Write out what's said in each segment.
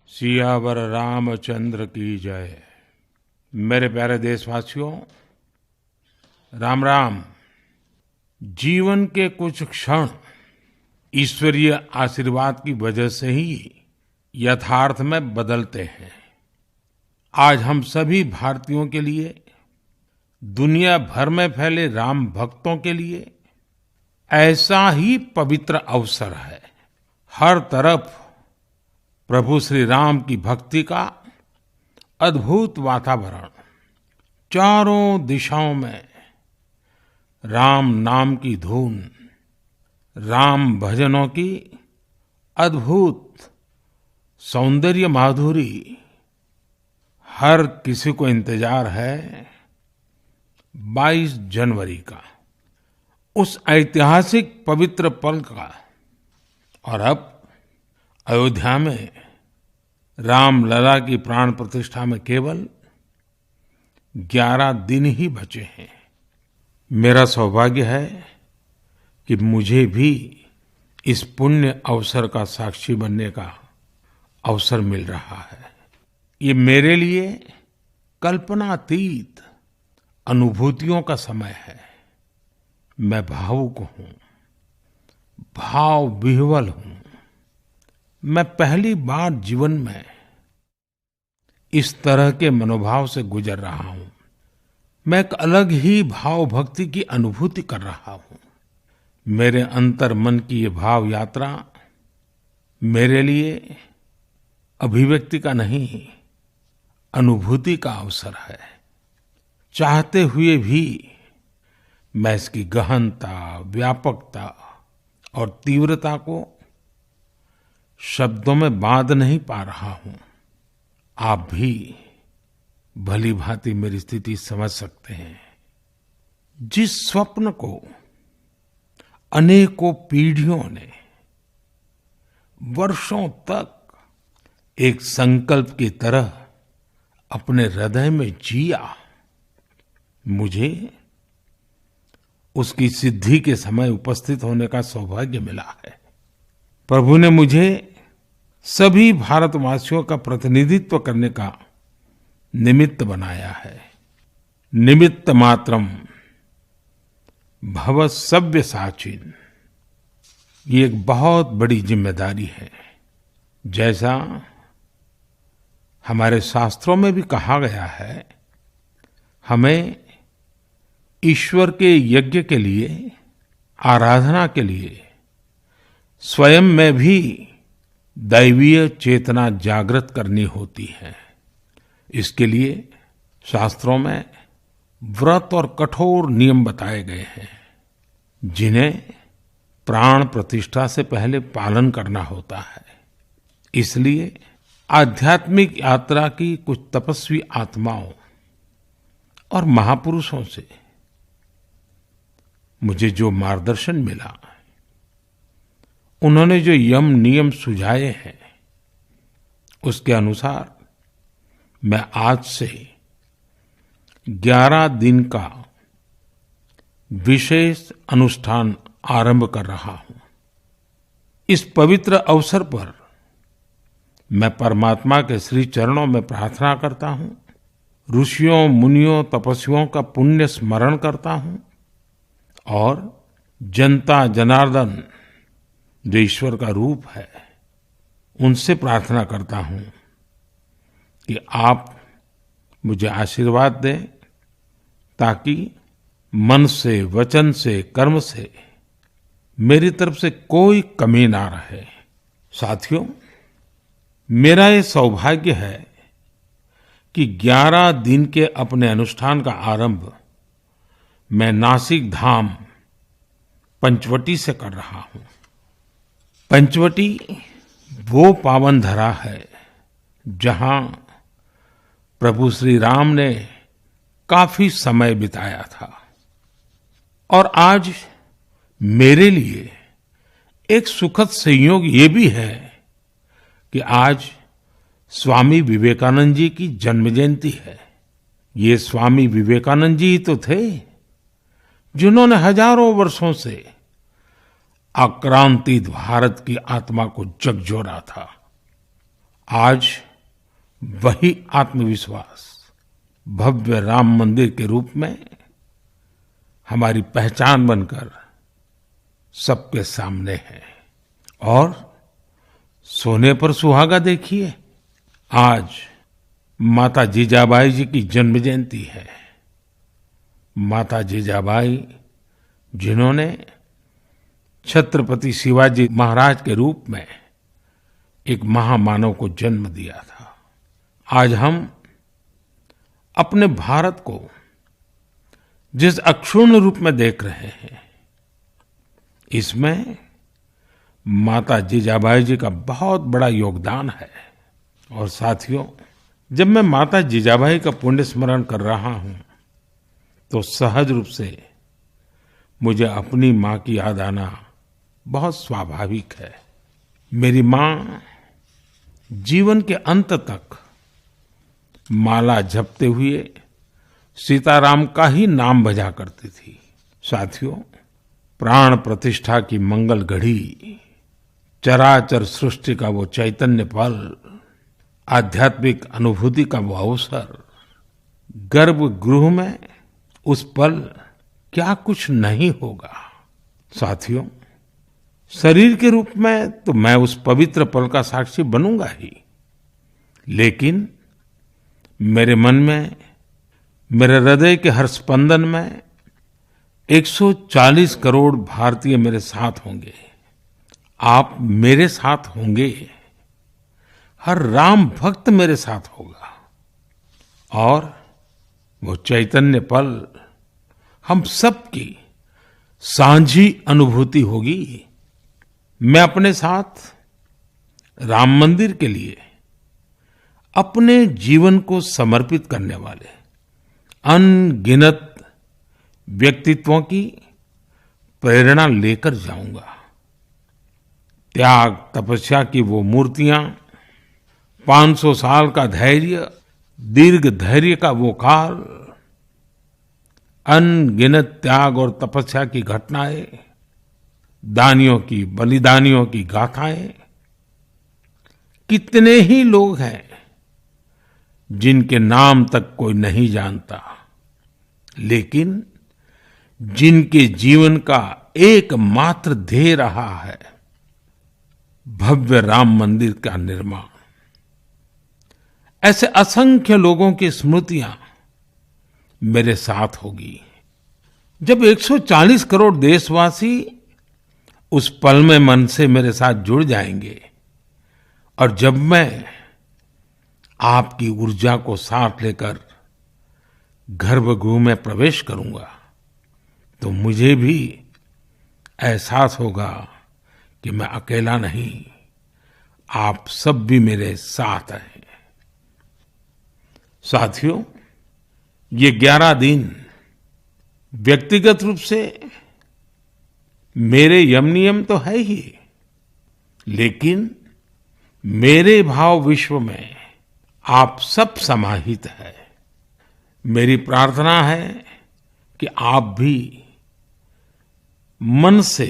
सियावर रामचंद्र की जय। मेरे प्यारे देशवासियों, राम राम। जीवन के कुछ क्षण ईश्वरीय आशीर्वाद की वजह से ही यथार्थ में बदलते हैं। आज हम सभी भारतीयों के लिए, दुनिया भर में फैले राम भक्तों के लिए ऐसा ही पवित्र अवसर है। हर तरफ प्रभु श्री राम की भक्ति का अद्भुत वातावरण, चारों दिशाओं में राम नाम की धुन, राम भजनों की अद्भुत सौंदर्य माधुरी। हर किसी को इंतजार है 22 जनवरी का, उस ऐतिहासिक पवित्र पल का। और अब अयोध्या में रामलला की प्राण प्रतिष्ठा में केवल 11 दिन ही बचे हैं। मेरा सौभाग्य है कि मुझे भी इस पुण्य अवसर का साक्षी बनने का अवसर मिल रहा है। ये मेरे लिए कल्पनातीत अनुभूतियों का समय है। मैं भावुक हूं, भाव विह्वल हूं। मैं पहली बार जीवन में इस तरह के मनोभाव से गुजर रहा हूं। मैं एक अलग ही भाव भक्ति की अनुभूति कर रहा हूं। मेरे अंतर मन की ये भाव यात्रा मेरे लिए अभिव्यक्ति का नहीं, अनुभूति का अवसर है। चाहते हुए भी मैं इसकी गहनता, व्यापकता और तीव्रता को शब्दों में बांध नहीं पा रहा हूं। आप भी भली भांति मेरी स्थिति समझ सकते हैं। जिस स्वप्न को अनेकों पीढ़ियों ने वर्षों तक एक संकल्प की तरह अपने हृदय में जिया, मुझे उसकी सिद्धि के समय उपस्थित होने का सौभाग्य मिला है। प्रभु ने मुझे सभी भारतवासियों का प्रतिनिधित्व करने का निमित्त बनाया है। निमित्त मात्रम भव सव्यसाचिन। ये एक बहुत बड़ी जिम्मेदारी है। जैसा हमारे शास्त्रों में भी कहा गया है, हमें ईश्वर के यज्ञ के लिए, आराधना के लिए स्वयं में भी दैवीय चेतना जागृत करनी होती है। इसके लिए शास्त्रों में व्रत और कठोर नियम बताए गए हैं, जिन्हें प्राण प्रतिष्ठा से पहले पालन करना होता है। इसलिए आध्यात्मिक यात्रा की कुछ तपस्वी आत्माओं और महापुरुषों से मुझे जो मार्गदर्शन मिला, उन्होंने जो यम नियम सुझाए हैं, उसके अनुसार मैं आज से 11 दिन का विशेष अनुष्ठान आरंभ कर रहा हूं। इस पवित्र अवसर पर मैं परमात्मा के श्री चरणों में प्रार्थना करता हूं, ऋषियों, मुनियों, तपस्वियों का पुण्य स्मरण करता हूं और जनता जनार्दन जो ईश्वर का रूप है, उनसे प्रार्थना करता हूं कि आप मुझे आशीर्वाद दें, ताकि मन से, वचन से, कर्म से मेरी तरफ से कोई कमी ना रहे। साथियों, मेरा ये सौभाग्य है कि 11 दिन के अपने अनुष्ठान का आरंभ मैं नासिक धाम पंचवटी से कर रहा हूं। पंचवटी वो पावन धरा है जहां प्रभु श्री राम ने काफी समय बिताया था। और आज मेरे लिए एक सुखद संयोग ये भी है कि आज स्वामी विवेकानंद जी की जन्म जयंती है। ये स्वामी विवेकानंद जी ही तो थे जिन्होंने हजारों वर्षों से आक्रांतित भारत की आत्मा को झकझोरा था। आज वही आत्मविश्वास भव्य राम मंदिर के रूप में हमारी पहचान बनकर सबके सामने है। और सोने पर सुहागा देखिए, आज माता जीजाबाई जी की जन्म जयंती है। माता जीजाबाई जिन्होंने छत्रपति शिवाजी महाराज के रूप में एक महामानव को जन्म दिया था। आज हम अपने भारत को जिस अक्षुण्ण रूप में देख रहे हैं, इसमें माता जीजाबाई जी का बहुत बड़ा योगदान है। और साथियों, जब मैं माता जीजाबाई का पुण्य स्मरण कर रहा हूं तो सहज रूप से मुझे अपनी मां की याद आना बहुत स्वाभाविक है। मेरी मां जीवन के अंत तक माला जपते हुए सीताराम का ही नाम भजा करती थी। साथियों, प्राण प्रतिष्ठा की मंगल घड़ी, चराचर सृष्टि का वो चैतन्य पल, आध्यात्मिक अनुभूति का वो अवसर, गर्भगृह में उस पल क्या कुछ नहीं होगा। साथियों, शरीर के रूप में तो मैं उस पवित्र पल का साक्षी बनूंगा ही, लेकिन मेरे मन में, मेरे हृदय के हर स्पंदन में 140 करोड़ भारतीय मेरे साथ होंगे। आप मेरे साथ होंगे, हर राम भक्त मेरे साथ होगा, और वो चैतन्य पल हम सबकी सांझी अनुभूति होगी। मैं अपने साथ राम मंदिर के लिए अपने जीवन को समर्पित करने वाले अनगिनत व्यक्तित्वों की प्रेरणा लेकर जाऊंगा। त्याग तपस्या की वो मूर्तियां, 500 साल का धैर्य, दीर्घ धैर्य का वो काल, अनगिनत त्याग और तपस्या की घटनाएं, दानियों की, बलिदानियों की गाथाएं, कितने ही लोग हैं जिनके नाम तक कोई नहीं जानता, लेकिन जिनके जीवन का एकमात्र ध्येय रहा है भव्य राम मंदिर का निर्माण। ऐसे असंख्य लोगों की स्मृतियां मेरे साथ होगी। जब 140 करोड़ देशवासी उस पल में मन से मेरे साथ जुड़ जाएंगे, और जब मैं आपकी ऊर्जा को साथ लेकर गर्भगृह में प्रवेश करूंगा, तो मुझे भी एहसास होगा कि मैं अकेला नहीं, आप सब भी मेरे साथ हैं। साथियों, ये 11 दिन व्यक्तिगत रूप से मेरे यम नियम तो है ही, लेकिन मेरे भाव विश्व में आप सब समाहित है। मेरी प्रार्थना है कि आप भी मन से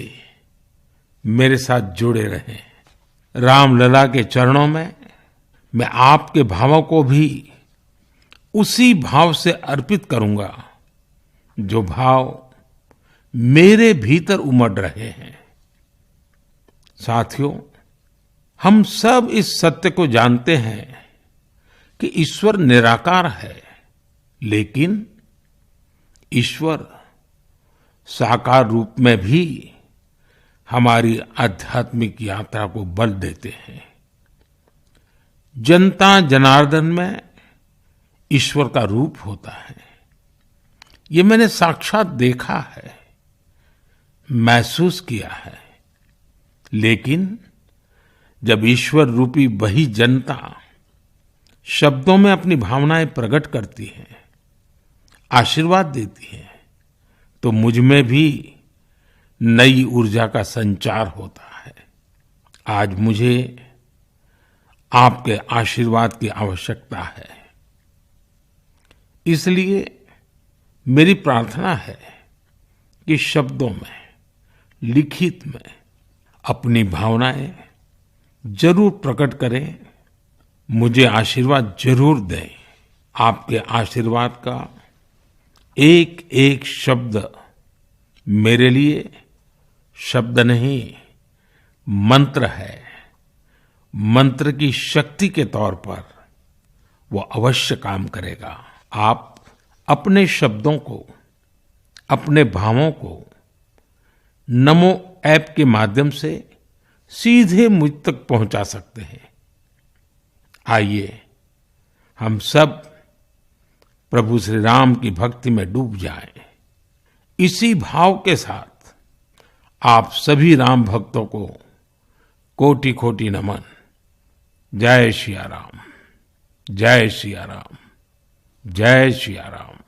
मेरे साथ जुड़े रहें। रामलला के चरणों में मैं आपके भावों को भी उसी भाव से अर्पित करूंगा जो भाव मेरे भीतर उमड़ रहे हैं। साथियों, हम सब इस सत्य को जानते हैं कि ईश्वर निराकार है, लेकिन ईश्वर साकार रूप में भी हमारी आध्यात्मिक यात्रा को बल देते हैं। जनता जनार्दन में ईश्वर का रूप होता है, ये मैंने साक्षात देखा है, महसूस किया है। लेकिन जब ईश्वर रूपी वही जनता शब्दों में अपनी भावनाएं प्रकट करती है, आशीर्वाद देती है, तो मुझ में भी नई ऊर्जा का संचार होता है। आज मुझे आपके आशीर्वाद की आवश्यकता है, इसलिए मेरी प्रार्थना है कि शब्दों में, लिखित में अपनी भावनाएं जरूर प्रकट करें मुझे आशीर्वाद जरूर दें। आपके आशीर्वाद का एक एक शब्द मेरे लिए शब्द नहीं, मंत्र है। मंत्र की शक्ति के तौर पर वो अवश्य काम करेगा। आप अपने शब्दों को, अपने भावों को नमो ऐप के माध्यम से सीधे मुझ तक पहुंचा सकते हैं। आइए हम सब प्रभु श्री राम की भक्ति में डूब जाएं। इसी भाव के साथ आप सभी राम भक्तों को कोटि कोटि नमन। जय सिया राम, जय सिया राम, जय सिया राम।